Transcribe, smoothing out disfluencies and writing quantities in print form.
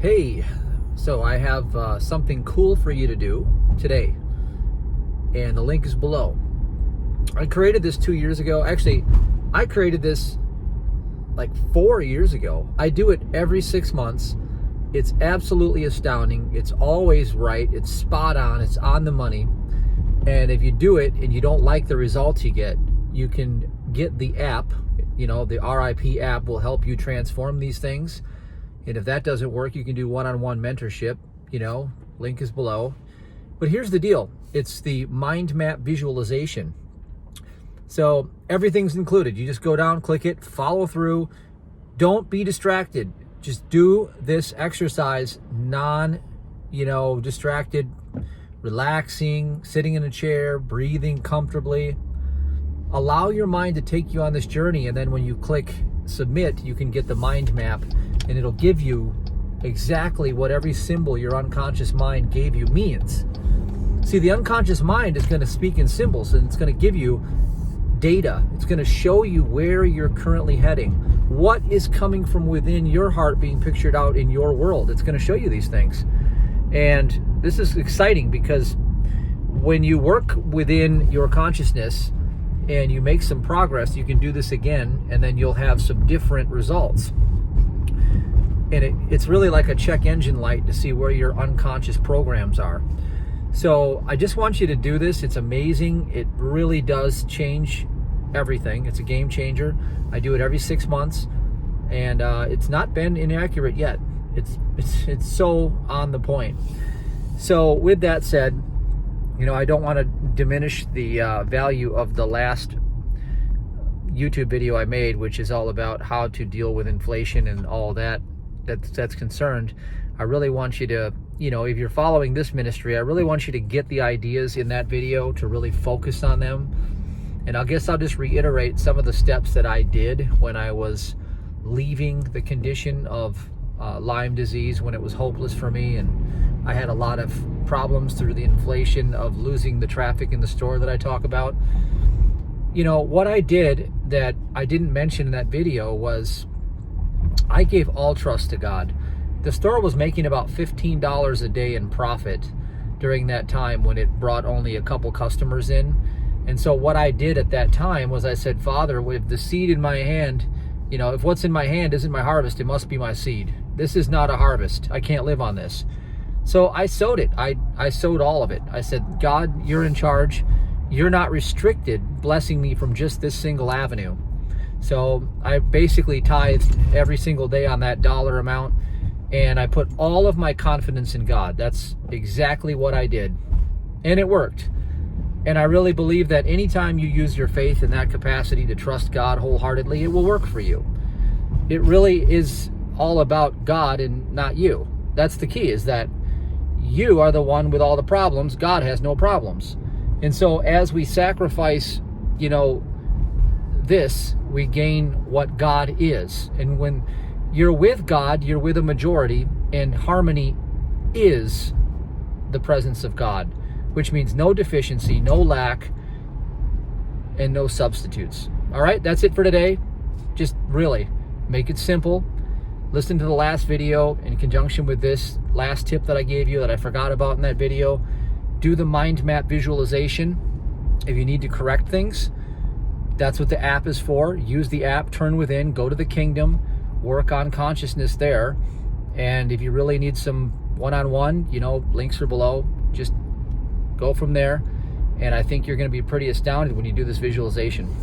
Hey, so I have something cool for you to do today, and the link is below. I created this 2 years ago. Actually, I created this like 4 years ago. I do it every 6 months. It's absolutely astounding. It's always right. It's spot on. It's on the money. And if you do it and you don't like the results you get, you can get the app. You know, the RIP app will help you transform these things. And if that doesn't work, you can do one-on-one mentorship. You know, link is below. But here's the deal. It's the mind map visualization. So everything's included. You just go down, click it, follow through. Don't be distracted. Just do this exercise distracted, relaxing, sitting in a chair, breathing comfortably. Allow your mind to take you on this journey, and then when you click submit, you can get the mind map, and it'll give you exactly what every symbol your unconscious mind gave you means. See, the unconscious mind is going to speak in symbols, and it's going to give you data. It's going to show you where you're currently heading, what is coming from within your heart being pictured out in your world. It's going to show you these things. And this is exciting because when you work within your consciousness and you make some progress, you can do this again, and then you'll have some different results. And it's really like a check engine light to see where your unconscious programs are. So I just want you to do this. It's amazing. It really does change everything. It's a game changer. I do it every 6 months, and it's not been inaccurate yet. It's so on the point. So with that said, you know, I don't want to diminish the value of the last YouTube video I made, which is all about how to deal with inflation and all that's concerned. I really want you to, you know, if you're following this ministry, I really want you to get the ideas in that video to really focus on them. And I guess I'll just reiterate some of the steps that I did when I was leaving the condition of Lyme disease, when it was hopeless for me, and I had a lot of problems through the inflation of losing the traffic in the store that I talk about. You know, what I did that I didn't mention in that video was I gave all trust to God. The store was making about $15 a day in profit during that time when it brought only a couple customers in. And so what I did at that time was I said, Father, with the seed in my hand, you know, if what's in my hand isn't my harvest, it must be my seed. This is not a harvest. I can't live on this. So I sowed it. I sowed all of it. I said, God, you're in charge. You're not restricted blessing me from just this single avenue. So I basically tithed every single day on that dollar amount, and I put all of my confidence in God. That's exactly what I did. And it worked. And I really believe that anytime you use your faith in that capacity to trust God wholeheartedly, it will work for you. It really is all about God and not you. That's the key, is that you are the one with all the problems. God has no problems. And so as we sacrifice, you know, this, we gain what God is. And when you're with God, you're with a majority, and harmony is the presence of God, which means no deficiency, no lack, and no substitutes. All right, that's it for today. Just really make it simple. Listen to the last video in conjunction with this last tip that I gave you that I forgot about in that video. Do the mind map visualization. If you need to correct things, that's what the app is for. Use the app, turn within, go to the kingdom, work on consciousness there. And if you really need some one-on-one, you know, links are below. Just go from there. And I think you're going to be pretty astounded when you do this visualization.